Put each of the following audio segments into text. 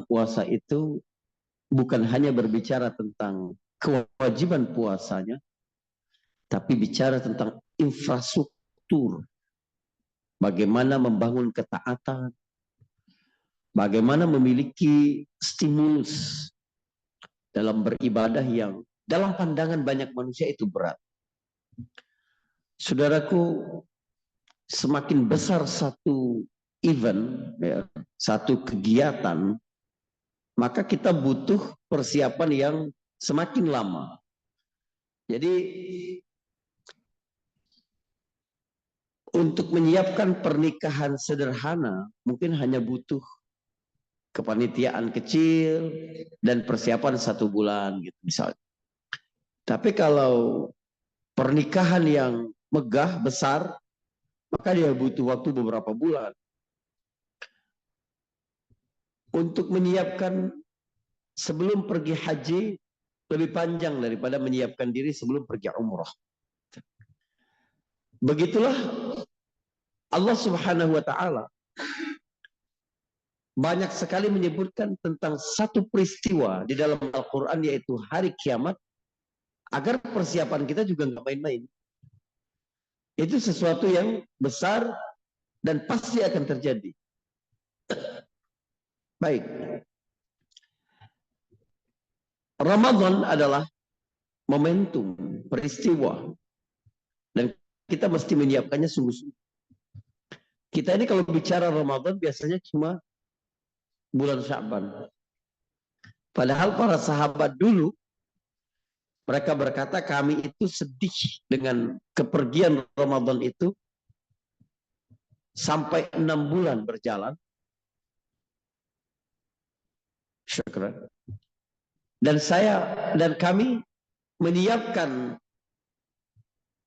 puasa itu bukan hanya berbicara tentang kewajiban puasanya, tapi bicara tentang infrastruktur. Bagaimana membangun ketaatan, bagaimana memiliki stimulus dalam beribadah yang dalam pandangan banyak manusia itu berat. Saudaraku, semakin besar satu event, ya, satu kegiatan, maka kita butuh persiapan yang semakin lama. Jadi untuk menyiapkan pernikahan sederhana mungkin hanya butuh kepanitiaan kecil dan persiapan 1 bulan gitu misalnya. Tapi kalau pernikahan yang megah besar, maka dia butuh waktu beberapa bulan untuk menyiapkan sebelum pergi haji, lebih panjang daripada menyiapkan diri sebelum pergi umrah. Begitulah Allah Subhanahu wa taala banyak sekali menyebutkan tentang satu peristiwa di dalam Al-Qur'an, yaitu hari kiamat, agar persiapan kita juga nggak main-main. Itu sesuatu yang besar dan pasti akan terjadi. Baik. Ramadan adalah momentum, peristiwa, dan kita mesti menyiapkannya sungguh-sungguh. Kita ini kalau bicara Ramadan biasanya cuma bulan Sya'ban. Padahal para sahabat dulu, mereka berkata kami itu sedih dengan kepergian Ramadan itu sampai 6 bulan berjalan. Syukran. Dan kami menyiapkan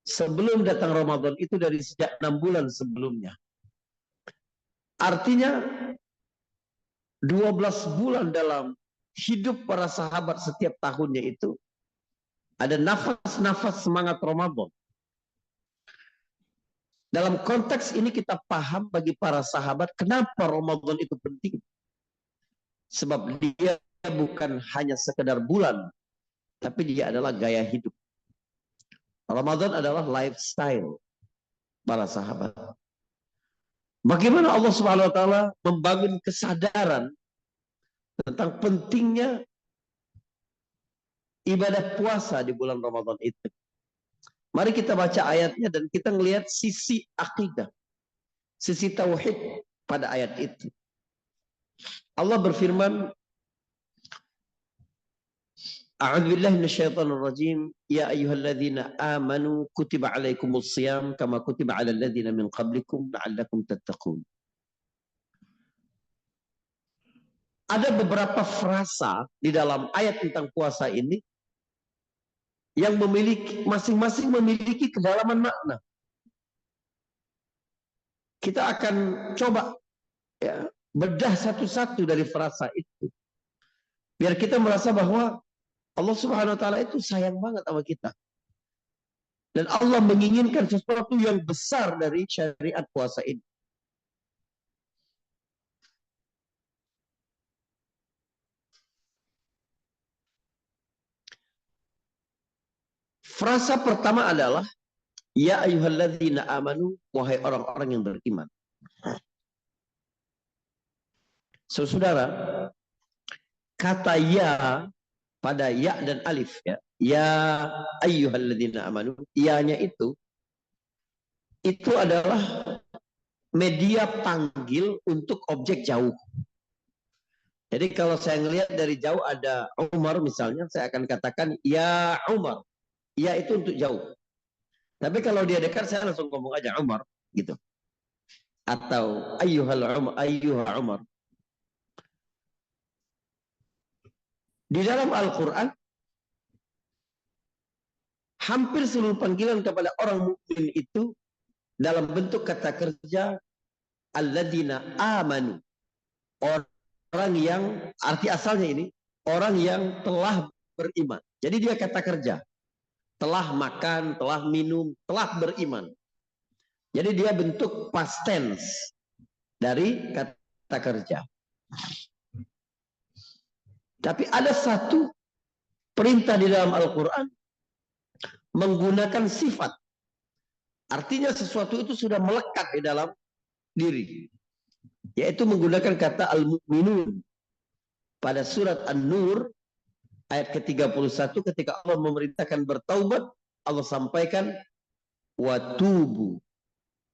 sebelum datang Ramadan itu dari sejak 6 bulan sebelumnya. Artinya 12 bulan dalam hidup para sahabat setiap tahunnya itu ada nafas-nafas semangat Ramadan. Dalam konteks ini kita paham bagi para sahabat kenapa Ramadan itu penting. Sebab dia bukan hanya sekedar bulan, tapi dia adalah gaya hidup. Ramadan adalah lifestyle para sahabat. Bagaimana Allah Subhanahu wa taala membangun kesadaran tentang pentingnya ibadah puasa di bulan Ramadan itu. Mari kita baca ayatnya dan kita melihat sisi akidah, sisi tauhid pada ayat itu. Allah berfirman, A'udzubillahi minasyaitonir rajim, ya ayyuhalladzina amanu kutiba alaikumus shiyam kama kutiba alal ladzina min qablikum la'allakum tattaqun. Ada beberapa frasa di dalam ayat tentang puasa ini yang masing-masing memiliki kedalaman makna. Kita akan coba ya, bedah satu-satu dari frasa itu. Biar kita merasa bahwa Allah Subhanahu wa taala itu sayang banget sama kita. Dan Allah menginginkan sesuatu yang besar dari syariat puasa ini. Frasa pertama adalah ya ayyuhalladzina amanu, wahai orang-orang yang beriman. Saudara, kata ya pada ya dan alif ya. Ya ayyuhalladzina amanu, ianya itu adalah media panggil untuk objek jauh. Jadi kalau saya ngelihat dari jauh ada Umar misalnya, saya akan katakan ya Umar. Ya itu untuk jauh. Tapi kalau dia dekat saya langsung ngomong aja Umar gitu. Atau ayyuha Umar. Di dalam Al-Qur'an hampir seluruh panggilan kepada orang mukmin itu dalam bentuk kata kerja alladzina amanu. Orang yang arti asalnya ini orang yang telah beriman. Jadi dia kata kerja. Telah makan, telah minum, telah beriman. Jadi dia bentuk past tense dari kata kerja. Tapi ada satu perintah di dalam Al-Quran menggunakan sifat. Artinya sesuatu itu sudah melekat di dalam diri. Yaitu menggunakan kata al-mu'minun. Pada surat An-Nur ayat ke-31 ketika Allah memerintahkan bertaubat, Allah sampaikan watubu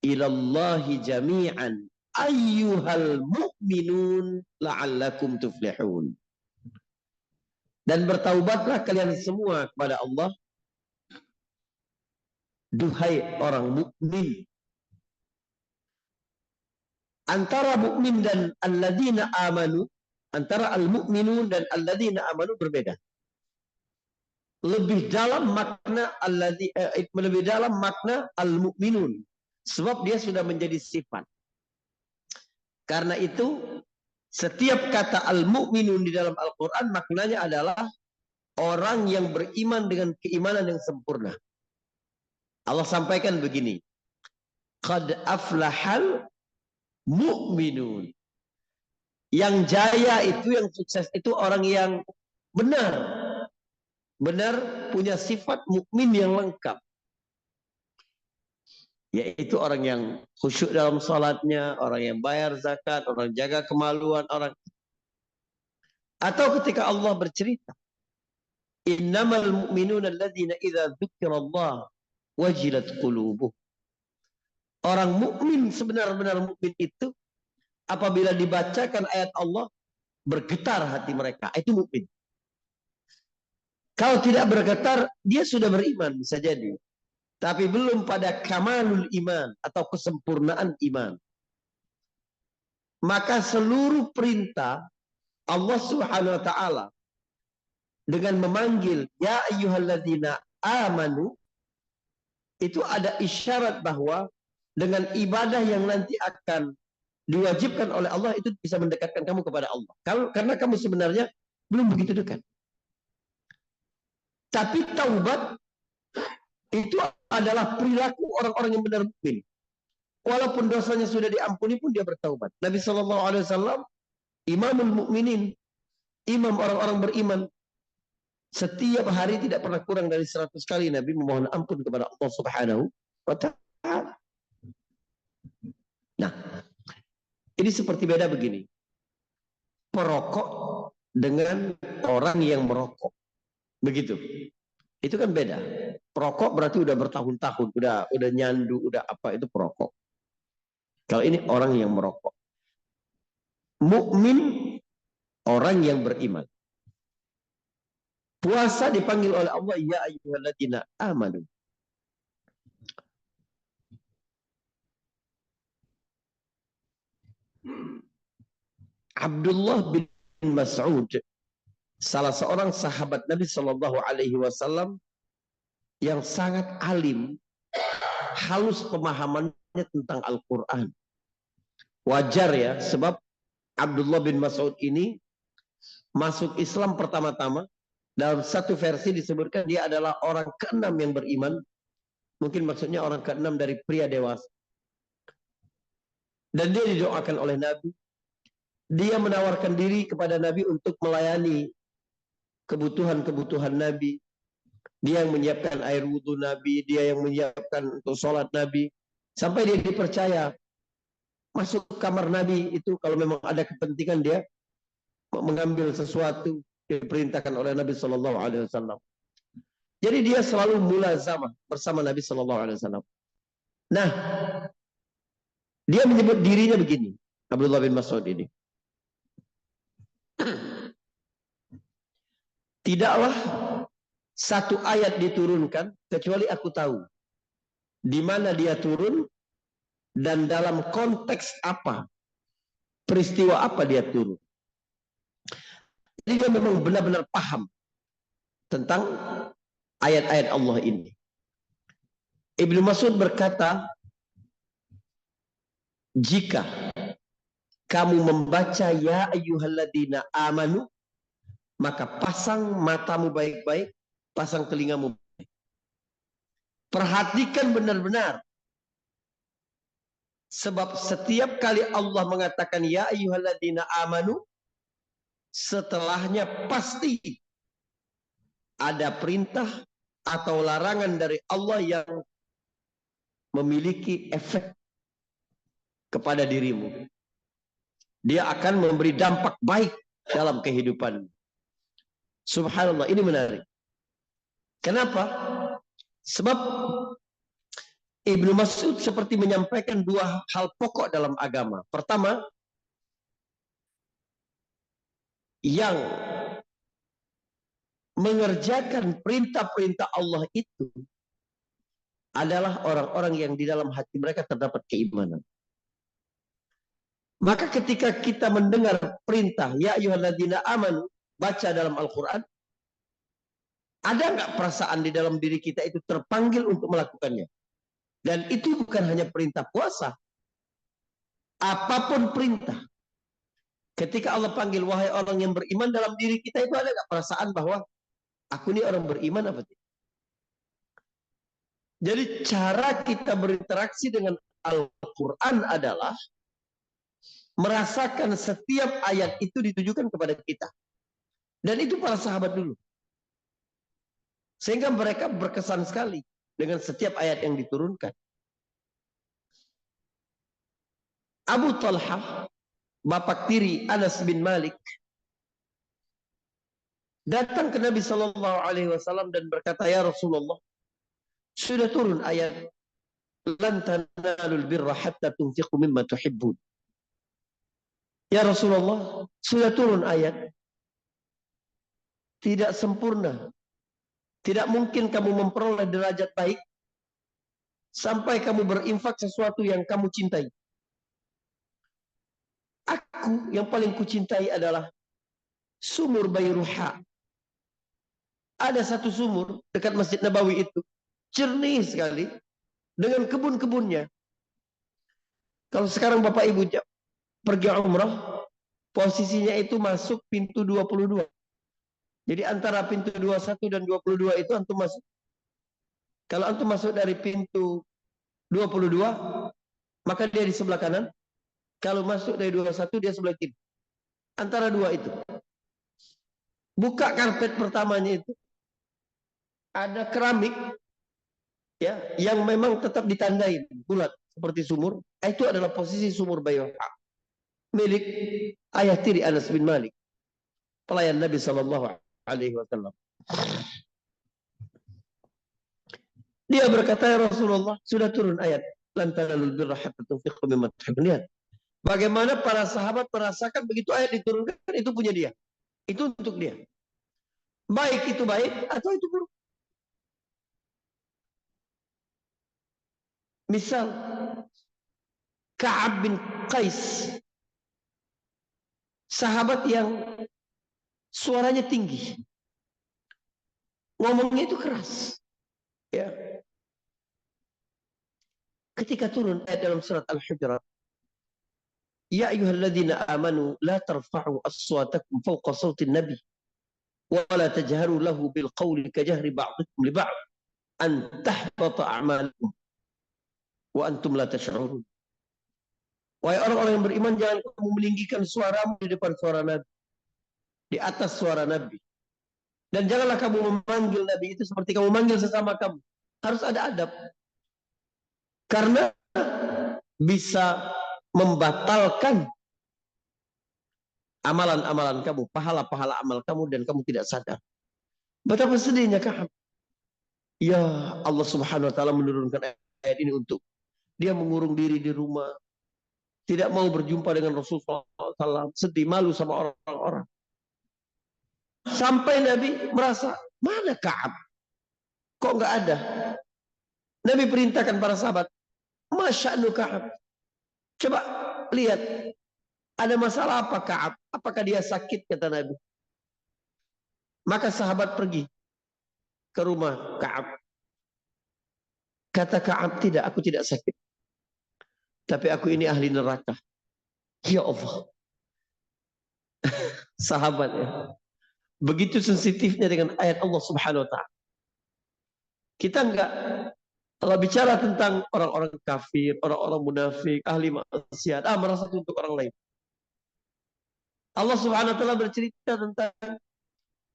ilallahi jami'an ayyuhal mu'minun la'allakum tuflihun. Dan bertaubatlah kalian semua kepada Allah, duhai orang mukmin. Antara mukmin dan alladzina amanu, antara al-mu'minun dan alladzina amanu berbeda. Lebih dalam makna lebih dalam makna al-mu'minun, sebab dia sudah menjadi sifat. Karena itu setiap kata al-mu'minun di dalam Al-Quran maknanya adalah orang yang beriman dengan keimanan yang sempurna. Allah sampaikan begini, qad aflahal mu'minun. Yang jaya itu, yang sukses itu orang yang benar punya sifat mukmin yang lengkap, yaitu orang yang khusyuk dalam salatnya, orang yang bayar zakat, orang jaga kemaluan orang. Atau ketika Allah bercerita, innamal mu'minuna alladzina idza dzukirallah wajilat qulubuhum. Orang mukmin, sebenar-benar mukmin itu apabila dibacakan ayat Allah bergetar hati mereka, itu mukmin. Kalau tidak bergetar, dia sudah beriman, bisa jadi. Tapi belum pada kamalul iman atau kesempurnaan iman. Maka seluruh perintah Allah Subhanahu wa taala dengan memanggil ya ayyuhalladzina amanu, itu ada isyarat bahwa dengan ibadah yang nanti akan diwajibkan oleh Allah itu bisa mendekatkan kamu kepada Allah. Karena kamu sebenarnya belum begitu dekat. Tapi taubat itu adalah perilaku orang-orang yang benar mukmin. Walaupun dosanya sudah diampuni pun dia bertaubat. Nabi SAW, imamul mukminin, imam orang-orang beriman, setiap hari tidak pernah kurang dari 100 kali Nabi memohon ampun kepada Allah Subhanahu wa ta'ala. Nah, ini seperti beda begini. Perokok dengan orang yang merokok. Begitu. Itu kan beda. Perokok berarti udah bertahun-tahun, udah nyandu, udah apa, itu perokok. Kalau ini orang yang merokok. Mukmin orang yang beriman. Puasa dipanggil oleh Allah ya ayyuhalladzina amanu. Abdullah bin Mas'ud, salah seorang sahabat Nabi Shallallahu Alaihi Wasallam yang sangat alim, halus pemahamannya tentang Al-Quran. Wajar ya, sebab Abdullah bin Mas'ud ini masuk Islam pertama-tama. Dalam satu versi disebutkan dia adalah orang ke-6 yang beriman. Mungkin maksudnya orang ke-6 dari pria dewasa. Dan dia didoakan oleh Nabi. Dia menawarkan diri kepada Nabi untuk melayani kebutuhan-kebutuhan Nabi. Dia yang menyiapkan air wudhu Nabi, dia yang menyiapkan untuk sholat Nabi. Sampai dia dipercaya masuk kamar Nabi itu kalau memang ada kepentingan dia mengambil sesuatu diperintahkan oleh Nabi Shallallahu Alaihi Wasallam. Jadi dia selalu mulazamah bersama Nabi Shallallahu Alaihi Wasallam. Nah, dia menyebut dirinya begini, Abdullah bin Mas'ud ini. Tidaklah satu ayat diturunkan kecuali aku tahu di mana dia turun dan dalam konteks apa, peristiwa apa dia turun. Jadi dia memang benar-benar paham tentang ayat-ayat Allah ini. Ibnu Mas'ud berkata, jika kamu membaca ya ayyuhalladzina amanu, maka pasang matamu baik-baik, pasang telingamu baik. Perhatikan benar-benar. Sebab setiap kali Allah mengatakan ya ayyuhalladzina amanu, setelahnya pasti ada perintah atau larangan dari Allah yang memiliki efek kepada dirimu. Dia akan memberi dampak baik dalam kehidupan. Subhanallah, ini menarik. Kenapa? Sebab Ibnu Mas'ud seperti menyampaikan dua hal pokok dalam agama. Pertama, yang mengerjakan perintah-perintah Allah itu adalah orang-orang yang di dalam hati mereka terdapat keimanan. Maka ketika kita mendengar perintah, ya ayyuhalladzina amanu, baca dalam Al-Quran, ada nggak perasaan di dalam diri kita itu terpanggil untuk melakukannya? Dan itu bukan hanya perintah puasa. Apapun perintah. Ketika Allah panggil, wahai orang yang beriman, dalam diri kita itu ada nggak perasaan bahwa aku ini orang beriman apa tidak? Jadi cara kita berinteraksi dengan Al-Quran adalah merasakan setiap ayat itu ditujukan kepada kita. Dan itu para sahabat dulu. Sehingga mereka berkesan sekali dengan setiap ayat yang diturunkan. Abu Talha, bapak tiri Anas bin Malik, datang ke Nabi Shallallahu Alaihi Wasallam dan berkata, ya Rasulullah, sudah turun ayat, lan tanalul birra hatta tunfiqu mimma tuhibbun. Ya Rasulullah, sudah turun ayat, tidak sempurna. Tidak mungkin kamu memperoleh derajat baik sampai kamu berinfak sesuatu yang kamu cintai. Aku yang paling kucintai adalah sumur Bayruha. Ada satu sumur dekat Masjid Nabawi itu, jernih sekali, dengan kebun-kebunnya. Kalau sekarang Bapak Ibu pergi umrah, posisinya itu masuk pintu 22. Jadi antara pintu 21 dan 22 itu antum masuk. Kalau antum masuk dari pintu 22, maka dia di sebelah kanan. Kalau masuk dari 21, dia sebelah kiri. Antara dua itu. Buka karpet pertamanya itu, ada keramik ya, yang memang tetap ditandai bulat seperti sumur. Itu adalah posisi sumur Bayruha, milik ayah tiri Anas bin Malik, pelayan Nabi Shallallahu Alaihi Wasallam. Dia berkata, ya Rasulullah, sudah turun ayat, lan tanalul birra hatta tunfiqu mimma tuhibbun. Bagaimana para sahabat merasakan begitu ayat diturunkan, itu punya dia, itu untuk dia. Baik itu baik atau itu buruk. Misal Ka'ab bin Qais, sahabat yang suaranya tinggi, ngomongnya itu keras, ya. Ketika turun ayat dalam surat Al-Hujurat, ya ayyuhalladzina amanu la tarfa'u aswatakum fawqa sautin nabi wa la tajharu lahu bil qawli kajahri ba'dikum li ba'd an tahbata a'malukum wa antum la tash'urun. Wahai orang-orang yang beriman, jangan kamu meninggikan suaramu di depan suara Nabi, di atas suara Nabi. Dan janganlah kamu memanggil Nabi itu seperti kamu manggil sesama kamu. Harus ada adab. Karena bisa membatalkan amalan-amalan kamu, pahala-pahala amal kamu, dan kamu tidak sadar. Betapa sedihnya Ka'ab. Ya Allah Subhanahu wa taala menurunkan ayat ini untuk dia mengurung diri di rumah, tidak mau berjumpa dengan Rasulullah SAW, sedih, malu sama orang-orang. Sampai Nabi merasa, mana Ka'ab? Kok nggak ada? Nabi perintahkan para sahabat, masya'nu Ka'ab. Coba lihat, ada masalah apa Ka'ab? Apakah dia sakit, kata Nabi. Maka sahabat pergi ke rumah Ka'ab. Kata Ka'ab, tidak, aku tidak sakit. Tapi aku ini ahli neraka. Ya Allah. Sahabat ya. Begitu sensitifnya dengan ayat Allah Subhanahu wa taala. Kita enggak, kalau bicara tentang orang-orang kafir, orang-orang munafik, ahli maksiat, merasa untuk orang lain. Allah Subhanahu wa taala bercerita tentang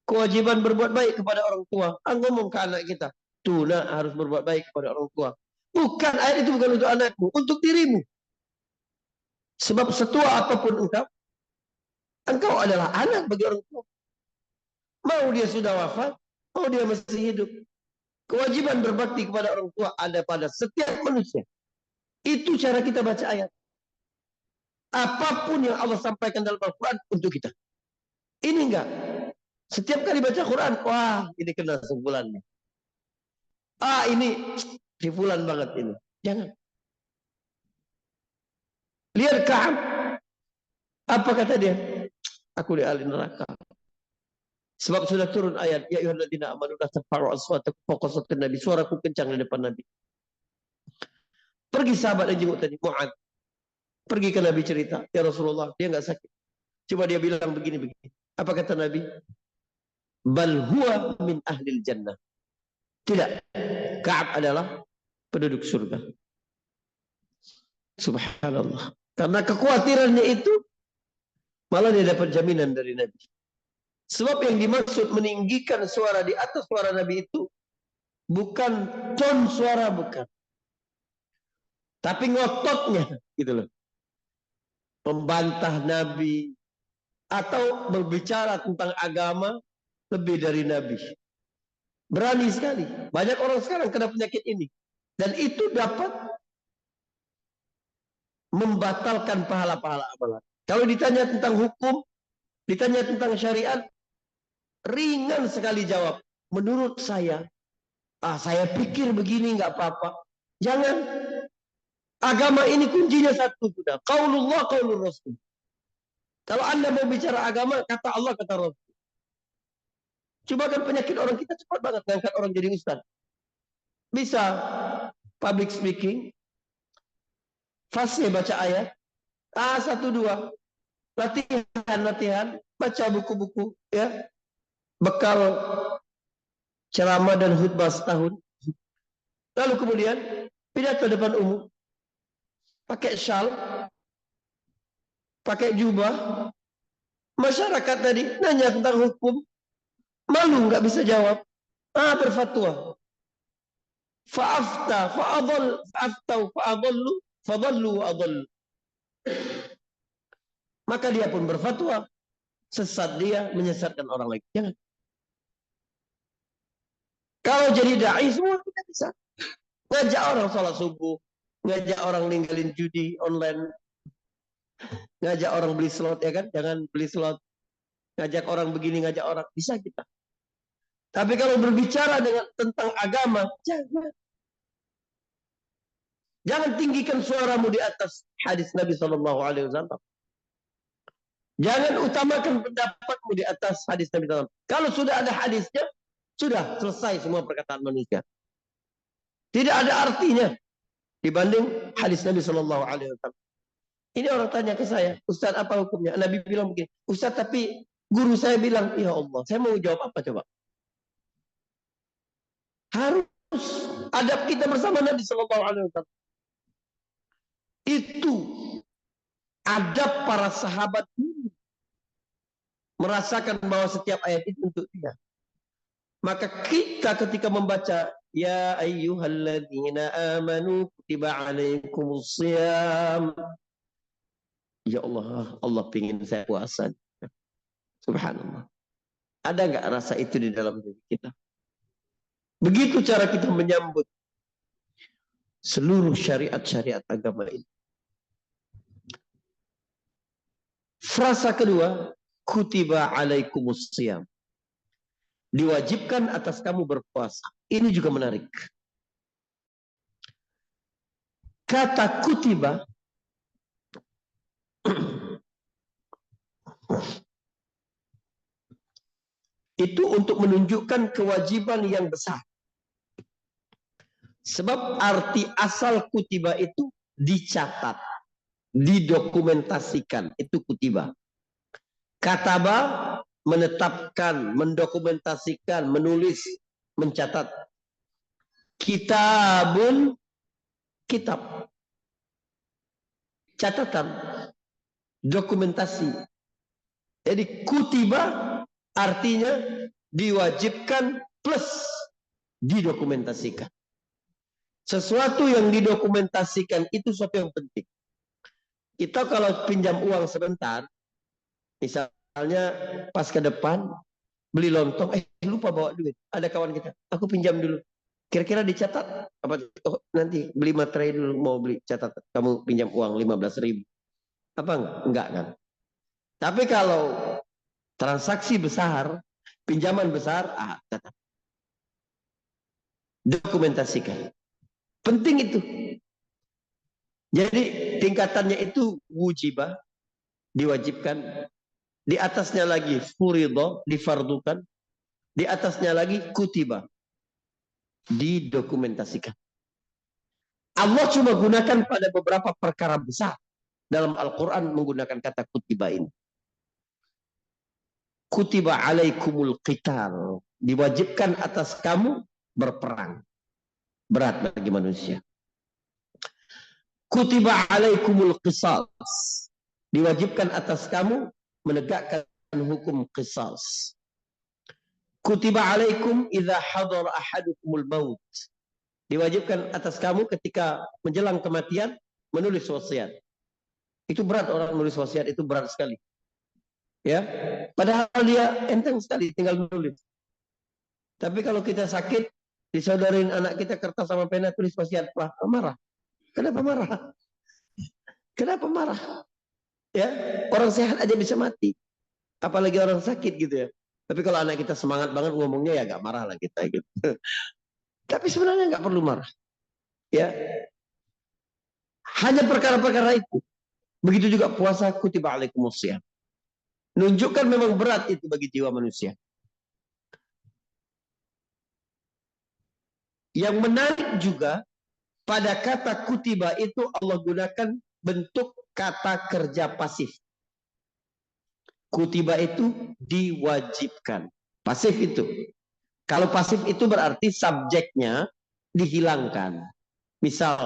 kewajiban berbuat baik kepada orang tua. Ngomong ke anak kita, tuh nak harus berbuat baik kepada orang tua. Bukan, ayat itu bukan untuk anakmu, untuk dirimu. Sebab setua apapun engkau adalah anak bagi orang tua. Mau dia sudah wafat, mau dia masih hidup. Kewajiban berbakti kepada orang tua ada pada setiap manusia. Itu cara kita baca ayat. Apapun yang Allah sampaikan dalam Al-Quran untuk kita. Ini enggak. Setiap kali baca Quran, wah ini kena sebulannya. Ini si fulan banget ini. Jangan. Lihat Ka'ab. Apa kata dia? Aku di ahli neraka. Sebab sudah turun ayat, ya ayyuhalladzina amanu la tarfa'u aswatakum fawqa sawtin nabi. Suaraku kencang di depan Nabi. Pergi sahabat yang jenguk tadi, Mu'ad. Pergi ke Nabi cerita, ya Rasulullah, dia enggak sakit. Coba dia bilang begini-begini. Apa kata Nabi? Bal huwa min ahlil jannah. Tidak. Ka'ab adalah penduduk surga. Subhanallah. Karena kekhawatirannya itu, malah dia dapat jaminan dari Nabi. Sebab yang dimaksud meninggikan suara di atas suara Nabi itu bukan ton suara, bukan. Tapi ngototnya, gitu loh. Membantah Nabi atau berbicara tentang agama lebih dari Nabi. Berani sekali. Banyak orang sekarang kena penyakit ini. Dan itu dapat membatalkan pahala-pahala amalan. Kalau ditanya tentang hukum, ditanya tentang syariat, ringan sekali jawab. Menurut saya pikir begini nggak apa-apa. Jangan. Agama ini kuncinya satu sudah. Qaulullah, qaulur Rasul. Kalau Anda mau bicara agama, kata Allah, kata Rasul. Coba kan penyakit orang kita cepat banget ngangkat orang jadi ustaz. Bisa public speaking, fasih baca ayat, satu dua, latihan, baca buku-buku, ya, bekal ceramah dan khutbah setahun. Lalu kemudian pidato depan umum, pakai syal, pakai jubah. Masyarakat tadi nanya tentang hukum, malu nggak bisa jawab. Berfatwa. Fa'afta, fa'aftau, fadallu wa adallu. Maka dia pun berfatwa, sesat dia, menyesatkan orang lain. Jangan. Kalau jadi dai semua kita bisa. Ngajak orang sholat subuh, ngajak orang ninggalin judi online, ngajak orang beli slot, ya kan? Jangan beli slot. Ngajak orang begini, ngajak orang, bisa kita. Tapi kalau berbicara tentang agama, jangan. Jangan tinggikan suaramu di atas hadis Nabi SAW. Jangan utamakan pendapatmu di atas hadis Nabi SAW. Kalau sudah ada hadisnya, sudah selesai semua perkataan manusia. Tidak ada artinya dibanding hadis Nabi SAW. Ini orang tanya ke saya, Ustaz apa hukumnya? Nabi bilang begini, Ustaz tapi guru saya bilang, ya Allah, saya mau jawab apa coba? Harus adab kita bersama Nabi SAW. Itu adab para sahabat ini. Merasakan bahwa setiap ayat itu untuk dia. Maka kita ketika membaca ya ayyuhalladzina amanu kutiba alaikumusiyam. Ya Allah, Allah pingin saya puasa. Subhanallah. Ada nggak rasa itu di dalam diri kita? Begitu cara kita menyambut seluruh syariat-syariat agama ini. Frasa kedua, kutiba alaikumusiyam. Diwajibkan atas kamu berpuasa. Ini juga menarik. Kata kutiba itu untuk menunjukkan kewajiban yang besar. Sebab arti asal kutiba itu dicatat, didokumentasikan. Itu kutiba. Kataba menetapkan, mendokumentasikan, menulis, mencatat. Kitabun, kitab. Catatan, dokumentasi. Jadi kutiba artinya diwajibkan plus didokumentasikan. Sesuatu yang didokumentasikan itu sesuatu yang penting. Kita kalau pinjam uang sebentar, misalnya pas ke depan beli lontong, lupa bawa duit. Ada kawan kita, aku pinjam dulu. Kira-kira dicatat apa? Oh, nanti beli materai dulu, mau beli catat. Kamu pinjam uang 15.000. Apa enggak? Enggak kan? Tapi kalau transaksi besar, pinjaman besar, catat. Dokumentasikan. Penting itu. Jadi tingkatannya itu wujibah, diwajibkan. Di atasnya lagi furido, difardukan. Di atasnya lagi kutiba, didokumentasikan. Allah cuma gunakan pada beberapa perkara besar. Dalam Al-Quran menggunakan kata kutiba ini. Kutiba alaikumul qital. Diwajibkan atas kamu berperang. Berat bagi manusia. Kutiba alaikumul qisas. Diwajibkan atas kamu menegakkan hukum qisas. Kutiba alaikum idza hadara ahadukumul maut. Diwajibkan atas kamu ketika menjelang kematian menulis wasiat. Itu berat, orang menulis wasiat itu berat sekali. Ya, padahal dia enteng sekali tinggal menulis. Tapi kalau kita sakit, disodorin anak kita kertas sama pena tulis wasiat, marah. Kenapa marah? Kenapa marah? Ya, orang sehat aja bisa mati. Apalagi orang sakit gitu ya. Tapi kalau anak kita semangat banget ngomongnya ya gak marah lah kita gitu. Tapi sebenarnya nggak perlu marah. Ya, hanya perkara-perkara itu. Begitu juga puasa kutiba alaikumusiyam. Nunjukkan memang berat itu bagi jiwa manusia. Yang menarik juga pada kata kutiba itu Allah gunakan bentuk kata kerja pasif. Kutiba itu diwajibkan. Pasif itu. Kalau pasif itu berarti subjeknya dihilangkan. Misal,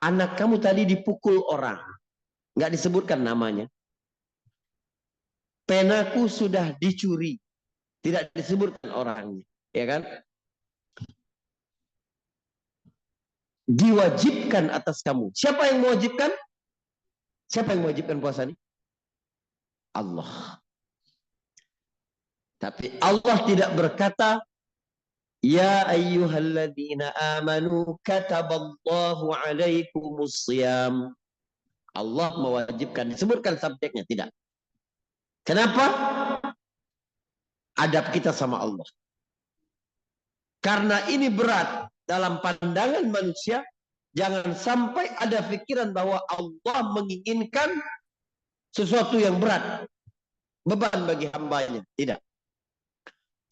anak kamu tadi dipukul orang. Nggak disebutkan namanya. Penaku sudah dicuri. Tidak disebutkan orangnya. Ya kan? Diwajibkan atas kamu. Siapa yang mewajibkan? Siapa yang mewajibkan puasa ini? Allah. Tapi Allah tidak berkata, ya ayyuhalladzina amanu kataballahu alaikumusiyam. Allah mewajibkan. Disebutkan subjeknya. Tidak. Kenapa? Adab kita sama Allah. Karena ini berat dalam pandangan manusia, jangan sampai ada pikiran bahwa Allah menginginkan sesuatu yang berat, beban bagi hambanya. Tidak.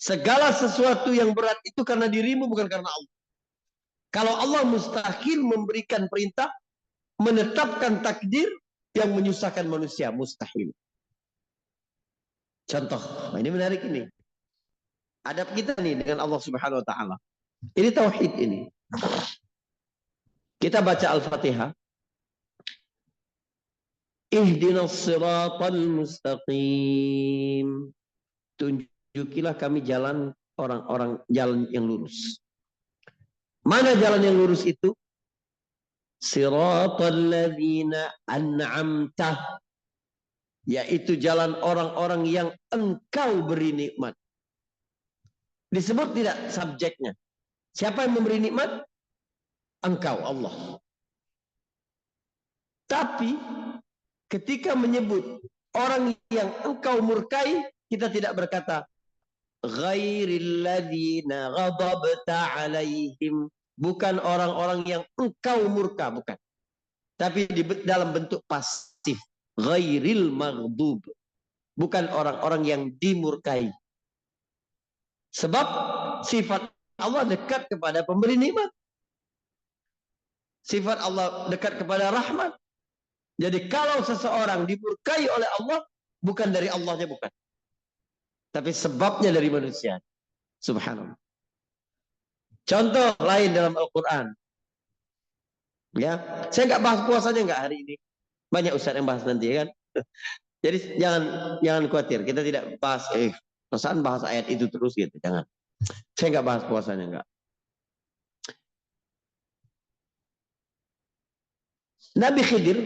Segala sesuatu yang berat itu karena dirimu, bukan karena Allah. Kalau Allah mustahil memberikan perintah, menetapkan takdir yang menyusahkan manusia. Mustahil. Contoh, ini menarik ini. Adab kita nih dengan Allah Subhanahu wa taala. Ini tauhid ini. Kita baca Al-Fatihah. Ihdinas siratal mustaqim. Tunjukilah kami jalan orang-orang, jalan yang lurus. Mana jalan yang lurus itu? Siratal ladzina an'amta. Yaitu jalan orang-orang yang engkau beri nikmat. Disebut tidak subjeknya. Siapa yang memberi nikmat? Engkau, Allah. Tapi ketika menyebut orang yang engkau murkai, kita tidak berkata ghairil ladzina ghadabta alaihim, bukan orang-orang yang engkau murka, bukan. Tapi dalam bentuk pasif, ghairil maghdub, bukan orang-orang yang dimurkai. Sebab sifat Allah dekat kepada pemberi nikmat. Sifat Allah dekat kepada rahmat. Jadi kalau seseorang dimurkai oleh Allah, bukan dari Allahnya, bukan. Tapi sebabnya dari manusia. Subhanallah. Contoh lain dalam Al-Quran. Ya, saya nggak bahas puasanya nggak hari ini. Banyak ustaz yang bahas nanti, ya kan. Jadi jangan khawatir, kita tidak bahas perasaan bahas ayat itu terus gitu, jangan. Saya nggak bahas puasanya, enggak. Nabi Khidir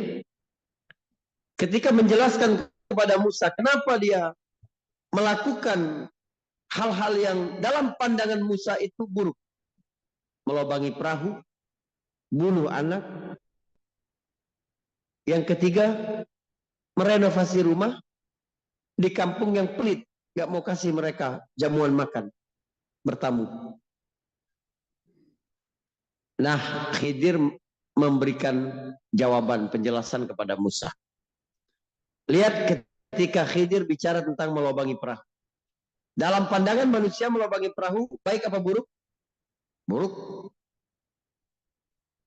ketika menjelaskan kepada Musa kenapa dia melakukan hal-hal yang dalam pandangan Musa itu buruk. Melobangi perahu, bunuh anak. Yang ketiga, merenovasi rumah di kampung yang pelit, gak mau kasih mereka jamuan makan, bertamu. Nah, Khidir memberikan jawaban, penjelasan kepada Musa. Lihat ketika Khidir bicara tentang melobangi perahu. Dalam pandangan manusia melobangi perahu, baik apa buruk? Buruk.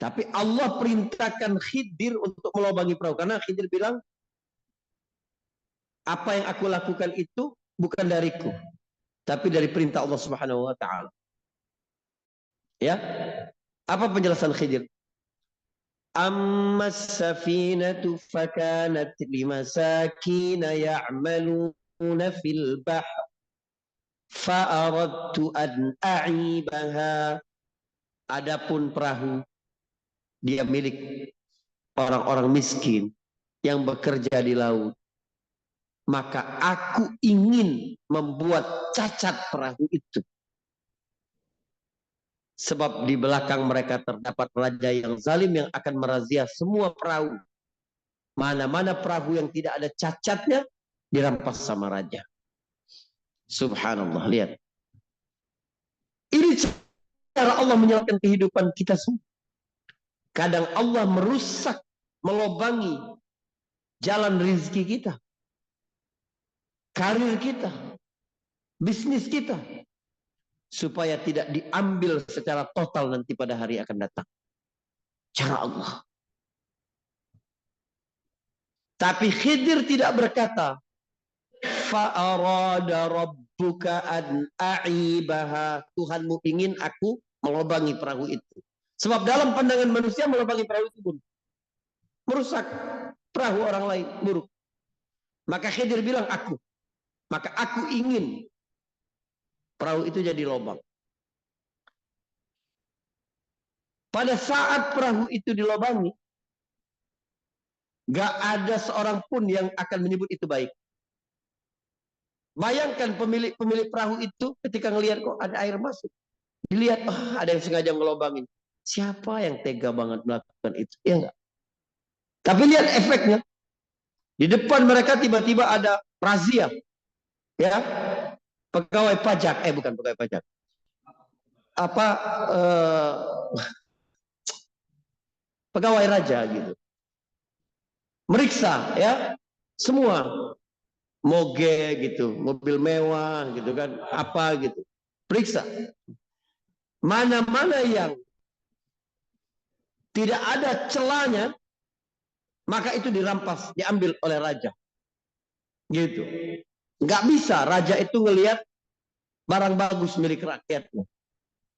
Tapi Allah perintahkan Khidir untuk melobangi perahu. Karena Khidir bilang, apa yang aku lakukan itu bukan dariku, tapi dari perintah Allah Subhanahu wa taala. Ya. Apa penjelasan Khidir? Amma as-safinatu fakanat limasakin ya'maluna fil bahr fa'aradtu an a'ibaha. Adapun perahu dia milik orang-orang miskin yang bekerja di laut. Maka aku ingin membuat cacat perahu itu. Sebab di belakang mereka terdapat raja yang zalim yang akan merazia semua perahu. Mana-mana perahu yang tidak ada cacatnya dirampas sama raja. Subhanallah, lihat. Ini cara Allah menyelamatkan kehidupan kita semua. Kadang Allah merusak, melobangi jalan rezeki kita, karir kita, bisnis kita, supaya tidak diambil secara total nanti pada hari akan datang. Cara Allah. Tapi Khidir tidak berkata, fa'arada rabbuka an a'ibaha. Tuhanmu ingin aku melobangi perahu itu. Sebab dalam pandangan manusia melobangi perahu itu pun merusak perahu orang lain, buruk. Maka Khidir bilang aku. Maka aku ingin perahu itu jadi lubang. Pada saat perahu itu dilobangi, gak ada seorang pun yang akan menyebut itu baik. Bayangkan pemilik perahu itu ketika ngelihat kok ada air masuk. Dilihat, ada yang sengaja ngelobangin. Siapa yang tega banget melakukan itu? Ya enggak? Tapi lihat efeknya. Di depan mereka tiba-tiba ada razia. Ya. Pegawai pajak. Bukan pegawai pajak. Apa pegawai raja gitu. Meriksa ya semua moge gitu, mobil mewah gitu kan, apa gitu. Periksa. Mana-mana yang tidak ada celahnya, maka itu dirampas, diambil oleh raja. Gitu. Nggak bisa raja itu ngelihat barang bagus milik rakyatnya.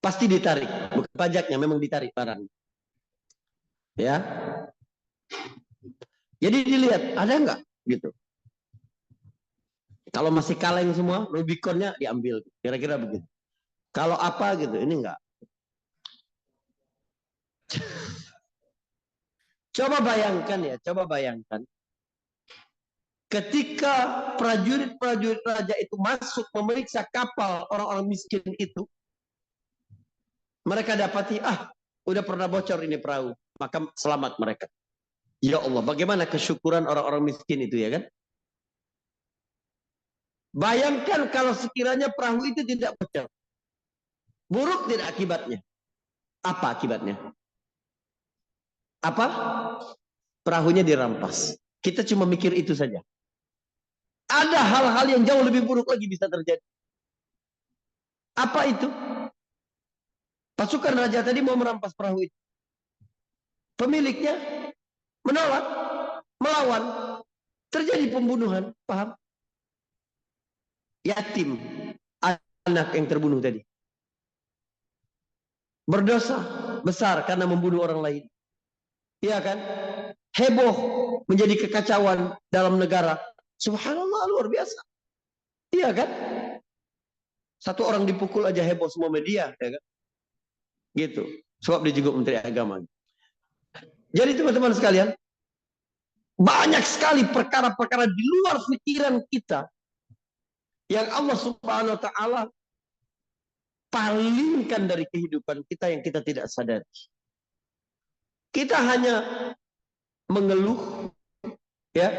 Pasti ditarik. Bukan pajaknya, memang ditarik barang. Ya. Jadi dilihat, ada nggak? Gitu. Kalau masih kaleng semua, Rubiconnya diambil. Kira-kira begitu. Kalau apa gitu, ini enggak. Coba bayangkan ya, coba bayangkan. Ketika prajurit-prajurit raja itu masuk memeriksa kapal orang-orang miskin itu, mereka dapati, udah pernah bocor ini perahu, maka selamat mereka. Ya Allah, bagaimana kesyukuran orang-orang miskin itu ya kan? Bayangkan kalau sekiranya perahu itu tidak bocor. Buruk tidak akibatnya? Apa akibatnya? Apa? Perahunya dirampas. Kita cuma mikir itu saja. Ada hal-hal yang jauh lebih buruk lagi bisa terjadi. Apa itu? Pasukan raja tadi mau merampas perahu itu. Pemiliknya menolak, melawan. Terjadi pembunuhan, paham? Yatim, anak yang terbunuh tadi. Berdosa besar karena membunuh orang lain. Iya kan? Heboh, menjadi kekacauan dalam negara. Subhanallah, luar biasa. Iya kan? Satu orang dipukul aja heboh semua media, ya kan? Gitu. Sebab dia juga Menteri Agama. Jadi teman-teman sekalian, banyak sekali perkara-perkara di luar pikiran kita yang Allah Subhanahu wa taala palingkan dari kehidupan kita yang kita tidak sadari. Kita hanya mengeluh, ya,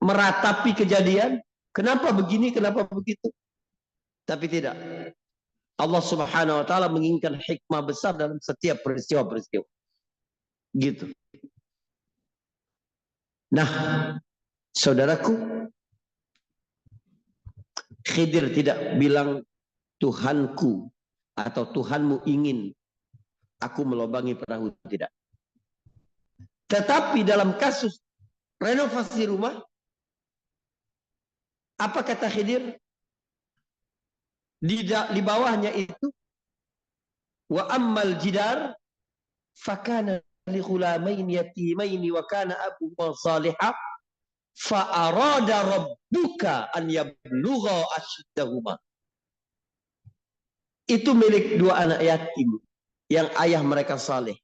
meratapi kejadian, kenapa begini, kenapa begitu. Tapi tidak. Allah Subhanahu wa taala menginginkan hikmah besar dalam setiap peristiwa-peristiwa. Gitu. Nah, saudaraku, Khidir tidak bilang Tuhanku atau Tuhanmu ingin aku melobangi perahu, tidak. Tetapi dalam kasus renovasi rumah, apa kata Khidir? Di bawahnya itu, wa ammal jidar fakana li ghulamain yatimain wa kana abuhuma salihah fa arada rabbuka an yablugha ashuddahuma. Itu milik dua anak yatim yang ayah mereka saleh.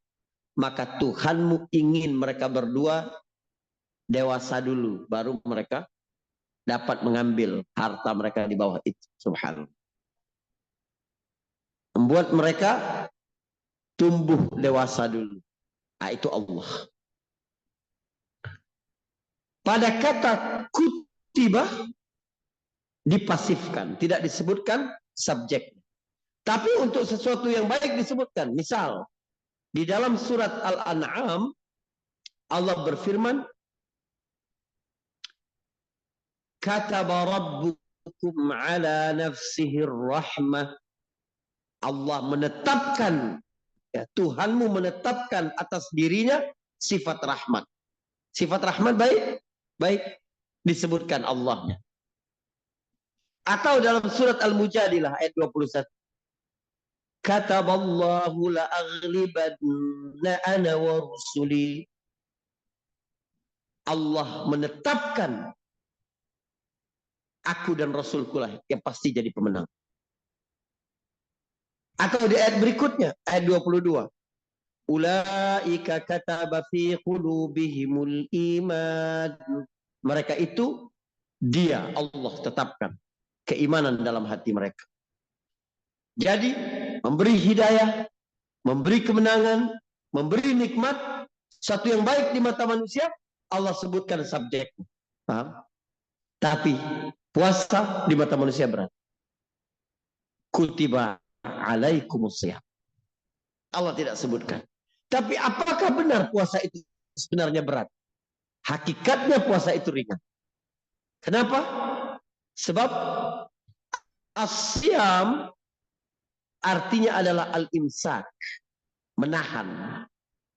Maka Tuhanmu ingin mereka berdua dewasa dulu, baru mereka dapat mengambil harta mereka di bawah itu. Subhanallah. Membuat mereka tumbuh dewasa dulu. Nah, itu Allah. Pada kata kutibah dipasifkan, tidak disebutkan subjek. Tapi untuk sesuatu yang baik disebutkan. Misal, di dalam surat Al-An'am, Allah berfirman, Kataba rabbukum ala nafsihir rahmah. Allah menetapkan, ya, Tuhanmu menetapkan atas dirinya sifat rahmat. Sifat rahmat baik, baik disebutkan Allahnya. Atau dalam surat Al-Mujadilah ayat 21. Kataballahu la aghlibanna ana wa rusuli. Allah menetapkan aku dan Rasulku lah yang pasti jadi pemenang. Atau di ayat berikutnya, ayat 22. Ulaika kataba fi qulubihimul iman. Mereka itu, dia, Allah tetapkan keimanan dalam hati mereka. Jadi, memberi hidayah, memberi kemenangan, memberi nikmat, satu yang baik di mata manusia, Allah sebutkan subjek. Paham? Tapi, puasa di mata manusia berat. Kutiba alaikumusiyam. Allah tidak sebutkan. Tapi apakah benar puasa itu sebenarnya berat? Hakikatnya puasa itu ringan. Kenapa? Sebab asyam artinya adalah al-imsak, menahan,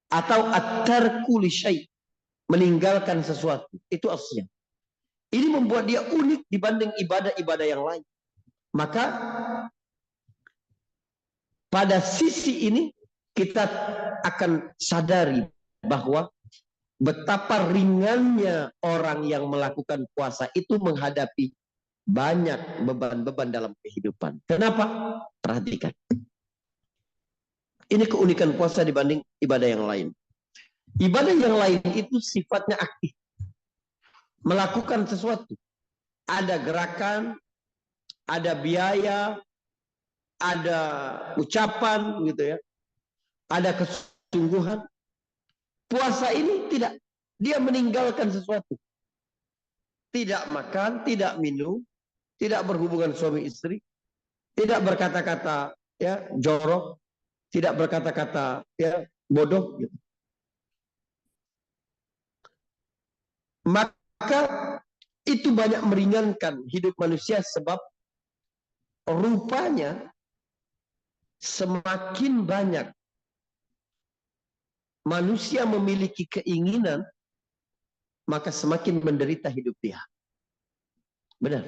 atau at-tarku li syai', meninggalkan sesuatu. Itu asyam. Ini membuat dia unik dibanding ibadah-ibadah yang lain. Maka pada sisi ini kita akan sadari bahwa betapa ringannya orang yang melakukan puasa itu menghadapi banyak beban-beban dalam kehidupan. Kenapa? Perhatikan. Ini keunikan puasa dibanding ibadah yang lain. Ibadah yang lain itu sifatnya aktif. Melakukan sesuatu. Ada gerakan, ada biaya, ada ucapan gitu ya. Ada kesungguhan. Puasa ini tidak. Dia meninggalkan sesuatu. Tidak makan, tidak minum, tidak berhubungan suami istri, tidak berkata-kata ya jorok, tidak berkata-kata ya bodoh gitu. Maka itu banyak meringankan hidup manusia sebab rupanya semakin banyak manusia memiliki keinginan, maka semakin menderita hidup dia. Benar.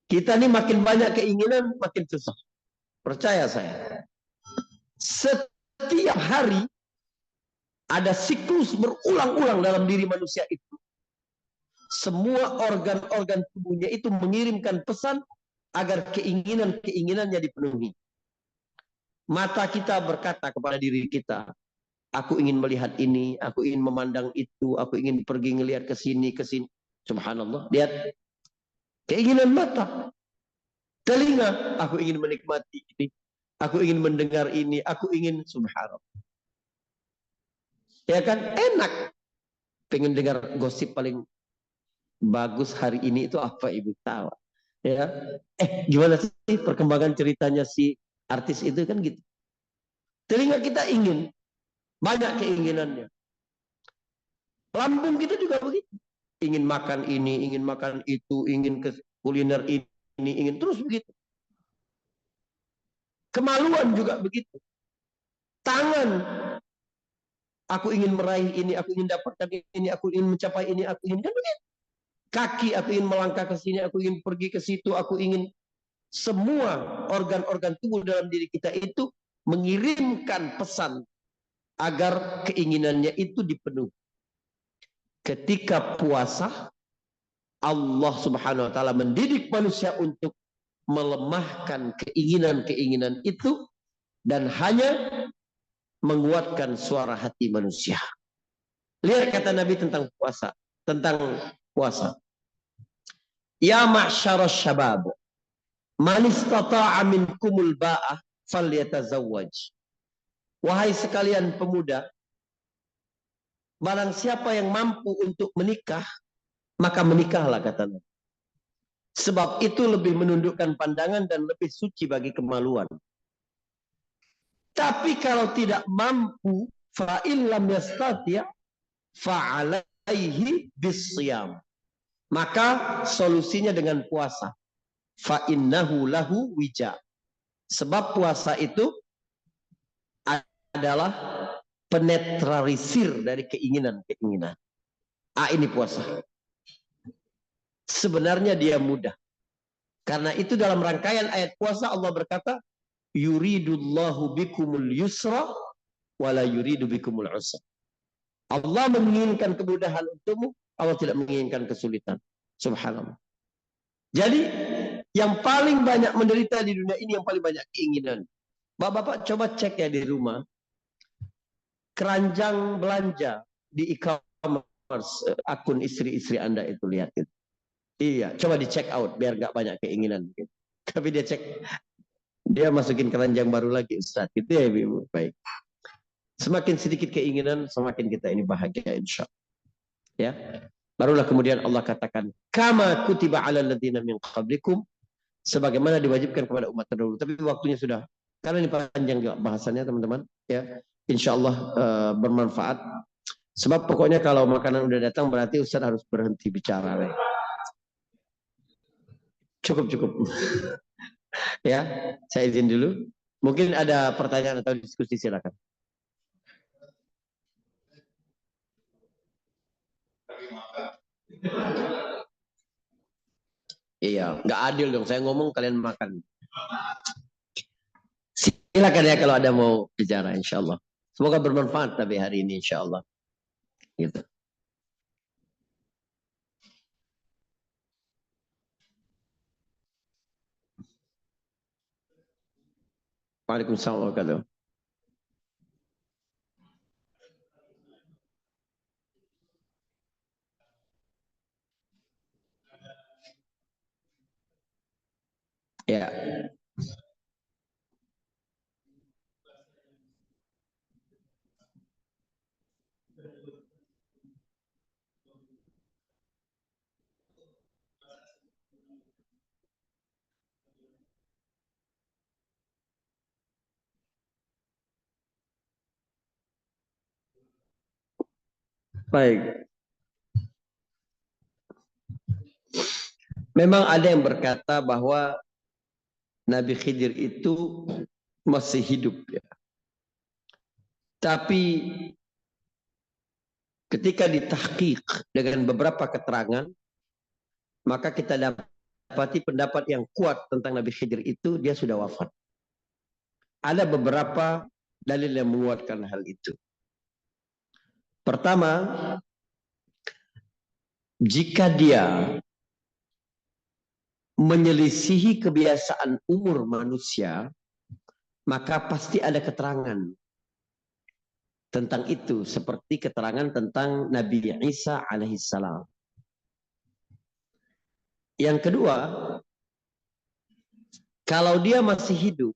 Kita ini makin banyak keinginan, makin susah. Percaya saya. Setiap hari ada siklus berulang-ulang dalam diri manusia itu. semua organ-organ tubuhnya itu mengirimkan pesan agar keinginan-keinginannya dipenuhi. Mata kita berkata kepada diri kita, aku ingin melihat ini, aku ingin memandang itu, aku ingin pergi ngelihat ke sini, ke sini. Subhanallah, lihat keinginan mata. Telinga, aku ingin menikmati ini, aku ingin mendengar ini, aku ingin, subhanallah. Ya kan, enak. Pengen dengar gosip paling bagus hari ini itu apa, ibu tahu? Ya, gimana sih perkembangan ceritanya si artis itu, kan gitu. Telinga kita ingin, banyak keinginannya. Lambung kita juga begitu. Ingin makan ini, ingin makan itu, ingin ke kuliner ini, ingin terus begitu. Kemaluan juga begitu. Tangan, aku ingin meraih ini, aku ingin dapatkan ini, aku ingin mencapai ini, aku ingin, kan begitu. Kaki, aku ingin melangkah ke sini, aku ingin pergi ke situ, aku ingin. Semua organ-organ tubuh dalam diri kita itu mengirimkan pesan agar keinginannya itu dipenuhi. Ketika puasa, Allah Subhanahu wa taala mendidik manusia untuk melemahkan keinginan-keinginan itu dan hanya menguatkan suara hati manusia. Lihat kata Nabi tentang puasa, Ya ma'syarasy syabab, man istata'a minkumul ba'ah falyatazawwaj. Wahai sekalian pemuda, barang siapa yang mampu untuk menikah, maka menikahlah, kata Nabi. Sebab itu lebih menundukkan pandangan dan lebih suci bagi kemaluan. Tapi kalau tidak mampu, fa'in lam yastati' fa'alaihi bisyam. Maka solusinya dengan puasa. Fa'innahu lahu wija. Sebab puasa itu adalah penetralisir dari keinginan-keinginan. Ini puasa. Sebenarnya dia mudah. Karena itu dalam rangkaian ayat puasa Allah berkata, yuridullahu bikumul yusra wala yuridu bikumul usra. Allah menginginkan kemudahan untukmu, Allah tidak menginginkan kesulitan. Subhanallah. Jadi yang paling banyak menderita di dunia ini yang paling banyak keinginan. Bapak-bapak coba cek ya di rumah. Keranjang belanja di e-commerce akun istri-istri Anda itu, lihat itu. Iya, coba di check out biar nggak banyak keinginan. Tapi dia cek, dia masukin keranjang baru lagi, Ustaz. Gitu ya, Ibu. Baik. Semakin sedikit keinginan, semakin kita ini bahagia, insya Allah. Ya. Barulah kemudian Allah katakan, kama kutiba 'alal ladzina min qablikum, sebagaimana diwajibkan kepada umat terdahulu. Tapi waktunya sudah, karena ini panjang bahasannya, teman-teman. Ya, insya Allah bermanfaat. Sebab pokoknya kalau makanan udah datang berarti Ustaz harus berhenti bicara. Cukup. Ya, saya izin dulu. Mungkin ada pertanyaan atau diskusi, silakan. Iya, nggak adil dong. Saya ngomong kalian makan. Silakan ya kalau ada mau bicara, insya Allah. Semoga bermanfaat tapi hari ini, insya Allah. Gitu. Waalaikumsalam warahmatullahi wabarakatuh. Ya, baik. Memang ada yang berkata bahwa Nabi Khidir itu masih hidup, ya. Tapi ketika ditahqiq dengan beberapa keterangan, maka kita dapati pendapat yang kuat tentang Nabi Khidir itu dia sudah wafat. Ada beberapa dalil yang menguatkan hal itu. Pertama, jika dia menyelisihi kebiasaan umur manusia, maka pasti ada keterangan tentang itu, seperti keterangan tentang Nabi Isa alaihissalam. Yang kedua, kalau dia masih hidup,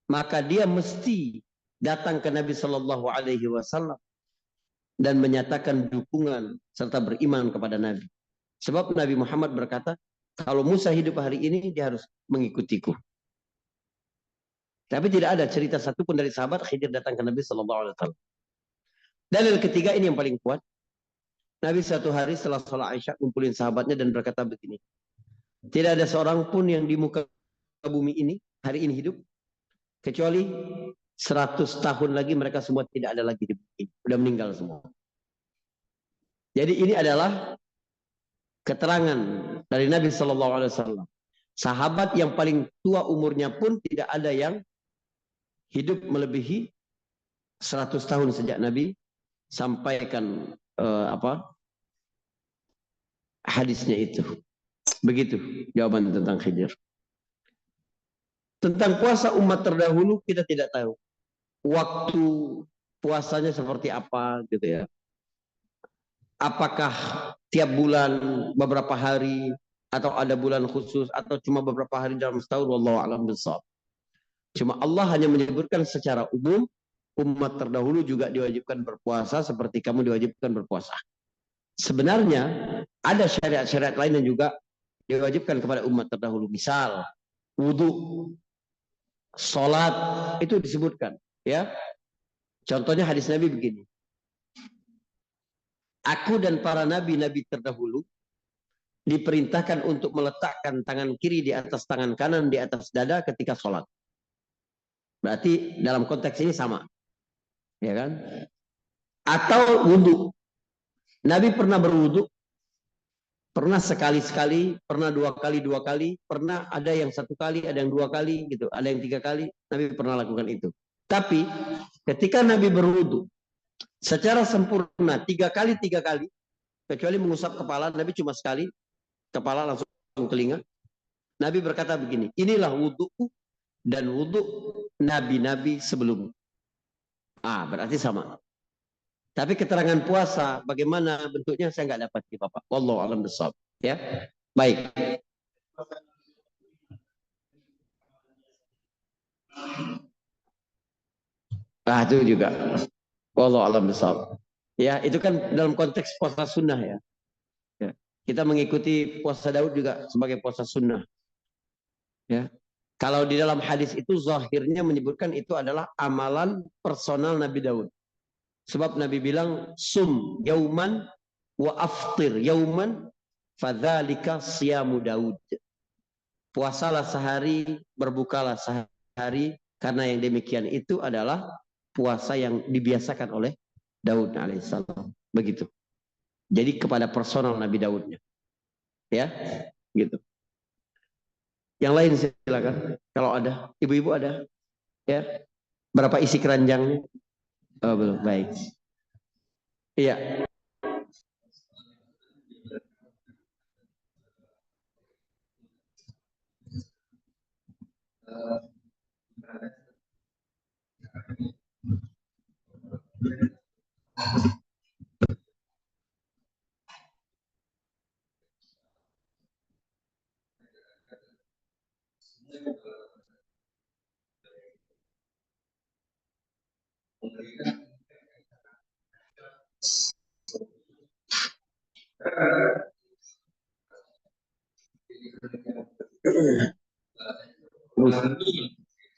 maka dia mesti datang ke Nabi Shallallahu Alaihi Wasallam dan menyatakan dukungan serta beriman kepada Nabi. Sebab Nabi Muhammad berkata, kalau Musa hidup hari ini, dia harus mengikutiku. Tapi tidak ada cerita satupun dari sahabat Khidir datang ke Nabi Shallallahu Alaihi Wasallam. Dalil ketiga ini yang paling kuat. Nabi satu hari setelah sholat Isya kumpulin sahabatnya dan berkata begini, tidak ada seorang pun yang di muka bumi ini hari ini hidup kecuali 100 tahun lagi mereka semua tidak ada lagi di bumi ini. Sudah meninggal semua. Jadi ini adalah keterangan dari Nabi Shallallahu Alaihi Wasallam. Sahabat yang paling tua umurnya pun tidak ada yang hidup melebihi 100 tahun sejak Nabi sampaikan hadisnya itu. Begitu jawaban tentang Khidir. Tentang puasa umat terdahulu kita tidak tahu. Waktu puasanya seperti apa gitu ya. Apakah tiap bulan beberapa hari atau ada bulan khusus atau cuma beberapa hari dalam setahun, wallahu a'lam bishawab. Cuma Allah hanya menyebutkan secara umum umat terdahulu juga diwajibkan berpuasa seperti kamu diwajibkan berpuasa. Sebenarnya ada syariat-syariat lain yang juga diwajibkan kepada umat terdahulu. Misal wudu, sholat itu disebutkan, ya. Contohnya hadis Nabi begini. Aku dan para nabi-nabi terdahulu diperintahkan untuk meletakkan tangan kiri di atas tangan kanan di atas dada ketika sholat. Berarti dalam konteks ini sama, ya kan? Atau wudu. Nabi pernah berwudu, pernah sekali-sekali, pernah dua kali, pernah ada yang satu kali, ada yang dua kali, gitu, ada yang tiga kali. Nabi pernah lakukan itu. Tapi ketika Nabi berwudu secara sempurna tiga kali, kecuali mengusap kepala, Nabi cuma sekali, kepala langsung telinga. Nabi berkata begini, inilah wuduku dan wudu nabi-nabi sebelum. Berarti sama. Tapi keterangan puasa, bagaimana bentuknya saya nggak dapat di Bapak. Wallahu a'lam bishawab. Ya, baik. Itu juga. Wallahu a'lam bishawab. Ya, itu kan dalam konteks puasa sunnah ya. Kita mengikuti puasa Daud juga sebagai puasa sunnah. Ya. Kalau di dalam hadis itu zahirnya menyebutkan itu adalah amalan personal Nabi Daud. Sebab Nabi bilang sum yauman wa aftir yauman fadzalika siyamu Daud. Puasalah sehari, berbukalah sehari, karena yang demikian itu adalah puasa yang dibiasakan oleh Daud alaihissalam. Begitu. Jadi kepada personal Nabi Daudnya. Ya, gitu. Yang lain silakan. Kalau ada, ibu-ibu ada? Ya. Berapa isi keranjangnya? Oh, belum. Baik. Iya.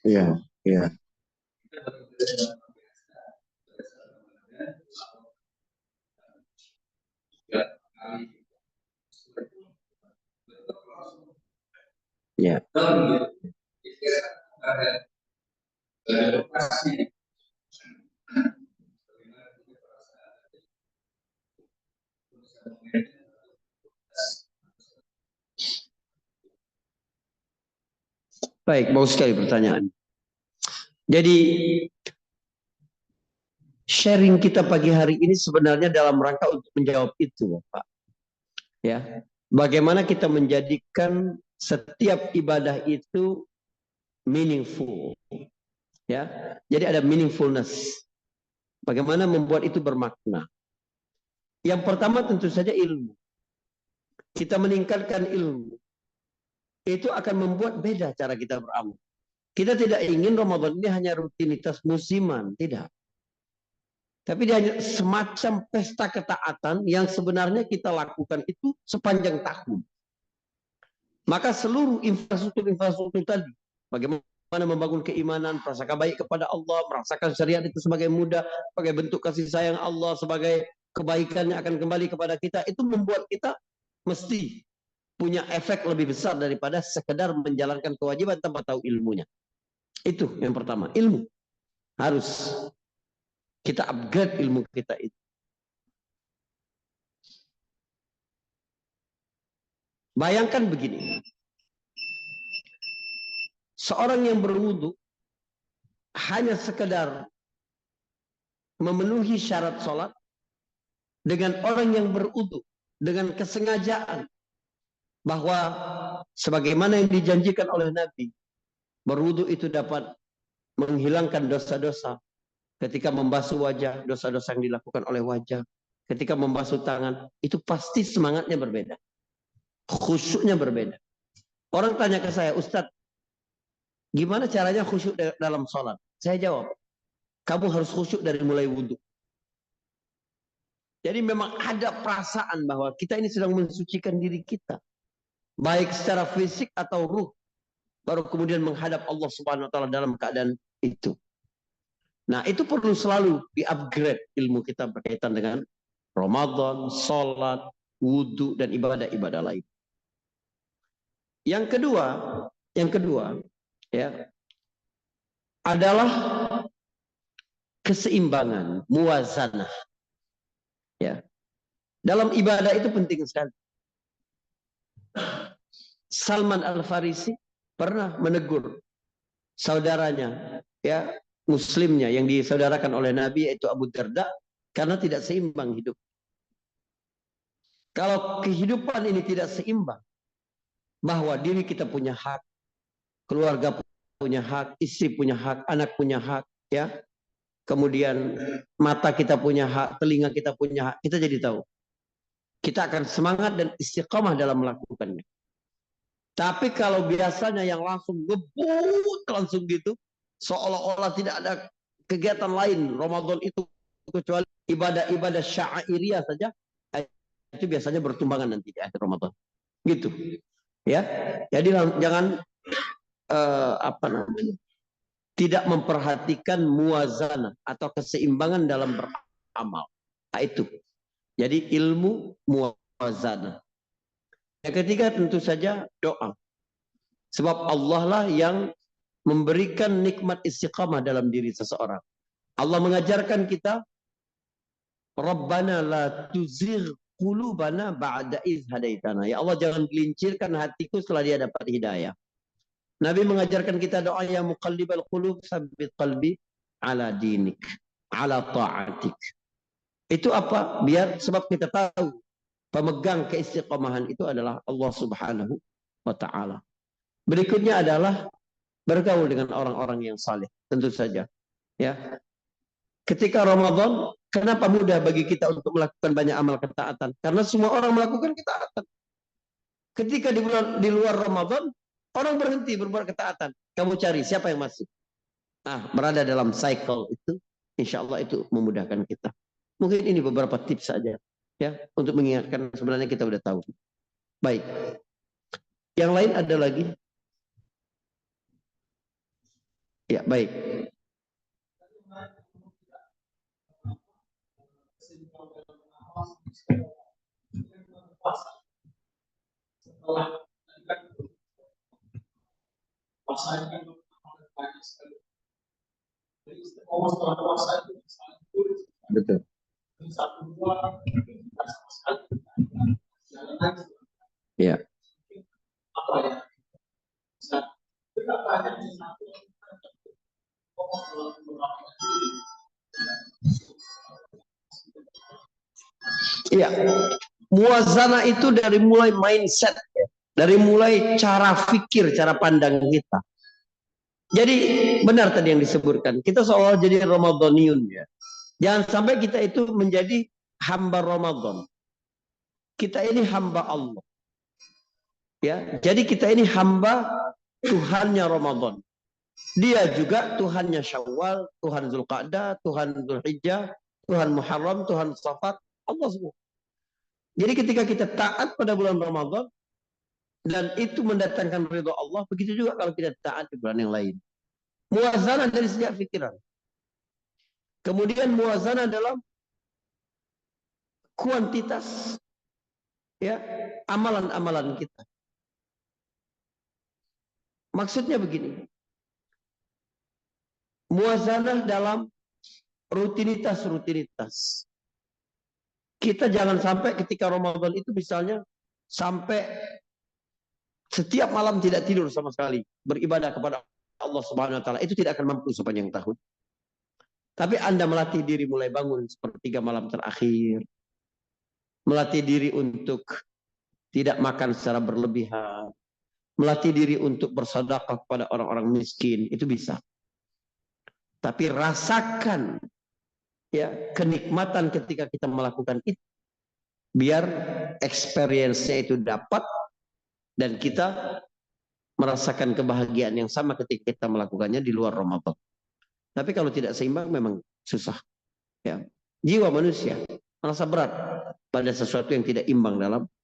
Iya, iya. Ya. Baik, bagus sekali pertanyaan. Jadi sharing kita pagi hari ini sebenarnya dalam rangka untuk menjawab itu, Pak. Ya, bagaimana kita menjadikan setiap ibadah itu meaningful. Ya, jadi ada meaningfulness. Bagaimana membuat itu bermakna. Yang pertama tentu saja ilmu. Kita meningkatkan ilmu. Itu akan membuat beda cara kita beramal. Kita tidak ingin Ramadan ini hanya rutinitas musiman, tidak. Tapi dia hanya semacam pesta ketaatan yang sebenarnya kita lakukan itu sepanjang tahun. Maka seluruh infrastruktur tadi, bagaimana membangun keimanan, prasangka baik kepada Allah, merasakan syariat itu sebagai mudah, sebagai bentuk kasih sayang Allah, sebagai kebaikannya akan kembali kepada kita, itu membuat kita mesti punya efek lebih besar daripada sekedar menjalankan kewajiban tanpa tahu ilmunya. Itu yang pertama, ilmu. Harus kita upgrade ilmu kita itu. Bayangkan begini, seorang yang berwudu hanya sekedar memenuhi syarat sholat dengan orang yang berwudu dengan kesengajaan bahwa sebagaimana yang dijanjikan oleh Nabi, berwudu itu dapat menghilangkan dosa-dosa. Ketika membasuh wajah, dosa-dosa yang dilakukan oleh wajah. Ketika membasuh tangan, itu pasti semangatnya berbeda. Khusyuknya berbeda. Orang tanya ke saya, Ustadz, gimana caranya khusyuk dalam sholat? Saya jawab, kamu harus khusyuk dari mulai wudhu. Jadi memang ada perasaan bahwa kita ini sedang mensucikan diri kita. Baik secara fisik atau ruh. Baru kemudian menghadap Allah Subhanahu wa ta'ala dalam keadaan itu. Nah, itu perlu selalu di-upgrade ilmu kita berkaitan dengan Ramadan, sholat, wudhu, dan ibadah-ibadah lain. Yang kedua, ya, adalah keseimbangan, muwazanah. Ya. Dalam ibadah itu penting sekali. Salman Al-Farisi pernah menegur saudaranya, ya, muslimnya yang disaudarakan oleh Nabi, yaitu Abu Darda, karena tidak seimbang hidup. Kalau kehidupan ini tidak seimbang, bahwa diri kita punya hak, keluarga punya hak, istri punya hak, anak punya hak, ya, kemudian mata kita punya hak, telinga kita punya hak, kita jadi tahu. Kita akan semangat dan istiqamah dalam melakukannya. Tapi kalau biasanya yang langsung ngebut langsung gitu, seolah-olah tidak ada kegiatan lain Ramadan itu kecuali ibadah-ibadah syairiyah saja, itu biasanya bertumbangan nanti di akhir Ramadan. Gitu. Ya. Jadi jangan apa namanya? Tidak memperhatikan muazanah atau keseimbangan dalam beramal. Nah, itu. Jadi ilmu muazanah. Yang ketiga tentu saja doa. Sebab Allah lah yang memberikan nikmat istiqamah dalam diri seseorang. Allah mengajarkan kita, Rabbana la tuzigh qulubana ba'da idh hadaitana. Ya Allah, jangan gelincirkan hatiku setelah dia dapat hidayah. Nabi mengajarkan kita doa, yang muqallibal qulub tsabbit qalbi ala dinik, ala ta'atik. Itu apa? Biar sebab kita tahu pemegang keistiqomahan itu adalah Allah Subhanahu wa taala. Berikutnya adalah bergaul dengan orang-orang yang saleh, tentu saja. Ya. Ketika Ramadan, kenapa mudah bagi kita untuk melakukan banyak amal ketaatan? Karena semua orang melakukan ketaatan. Ketika di luar Ramadan, orang berhenti berbuat ketaatan. Kamu cari siapa yang masuk. Nah, berada dalam cycle itu, insya Allah itu memudahkan kita. Mungkin ini beberapa tips saja, ya, untuk mengingatkan sebenarnya kita sudah tahu. Baik. Yang lain ada lagi? Ya, baik. Betul. Ya. Iya. Muwazanah itu dari mulai mindset, ya. Dari mulai cara pikir, cara pandang kita. Jadi benar tadi yang disebutkan, kita seolah jadi Ramadhaniun, ya. Jangan sampai kita itu menjadi hamba Ramadan. Kita ini hamba Allah. Ya, jadi kita ini hamba Tuhannya Ramadan. Dia juga Tuhannya Syawal, Tuhan Zulqa'dah, Tuhan Zulhijjah, Tuhan Muharram, Tuhan Safar, Allah semua. Jadi ketika kita taat pada bulan Ramadan dan itu mendatangkan ridha Allah, begitu juga kalau kita taat di bulan yang lain. Muwazanah dari setiap pikiran. Kemudian muwazanah dalam kuantitas, ya, amalan-amalan kita. Maksudnya begini, muwazanah dalam rutinitas. Kita jangan sampai ketika Ramadan itu misalnya sampai setiap malam tidak tidur sama sekali, beribadah kepada Allah Subhanahu wa taala. Itu tidak akan mampu sepanjang tahun. Tapi Anda melatih diri mulai bangun sepertiga malam terakhir. Melatih diri untuk tidak makan secara berlebihan. Melatih diri untuk bersedekah kepada orang-orang miskin. Itu bisa. Tapi rasakan, ya, kenikmatan ketika kita melakukan itu. Biar experience-nya itu dapat dan kita merasakan kebahagiaan yang sama ketika kita melakukannya di luar Ramadan. Tapi kalau tidak seimbang memang susah. Ya. Jiwa manusia merasa berat pada sesuatu yang tidak imbang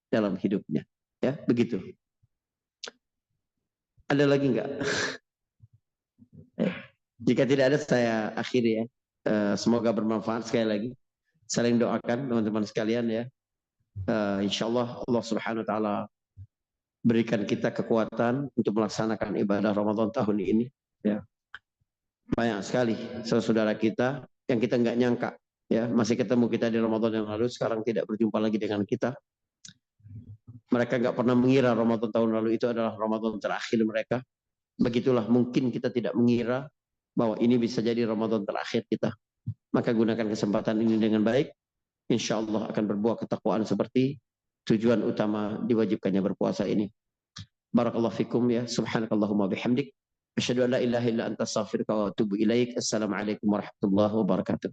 dalam hidupnya. Ya, begitu. Ada lagi enggak? Jika tidak ada saya akhiri, ya. Semoga bermanfaat sekali lagi. Saling doakan teman-teman sekalian, ya. Insyaallah Allah Subhanahu wa taala berikan kita kekuatan untuk melaksanakan ibadah Ramadan tahun ini, ya. Banyak sekali saudara kita yang kita nggak nyangka, ya, masih ketemu kita di Ramadan yang lalu, sekarang tidak berjumpa lagi dengan kita. Mereka nggak pernah mengira Ramadan tahun lalu itu adalah Ramadan terakhir mereka. Begitulah mungkin kita tidak mengira bahwa ini bisa jadi Ramadan terakhir kita. Maka gunakan kesempatan ini dengan baik. Insya Allah akan berbuah ketakwaan seperti tujuan utama diwajibkannya berpuasa ini. Barakallahu fikum, ya. Subhanakallahumma bihamdik. Asyhadu an la ilaha illa anta astaghfiruka wa atubu ilaik. Assalamualaikum warahmatullahi wabarakatuh.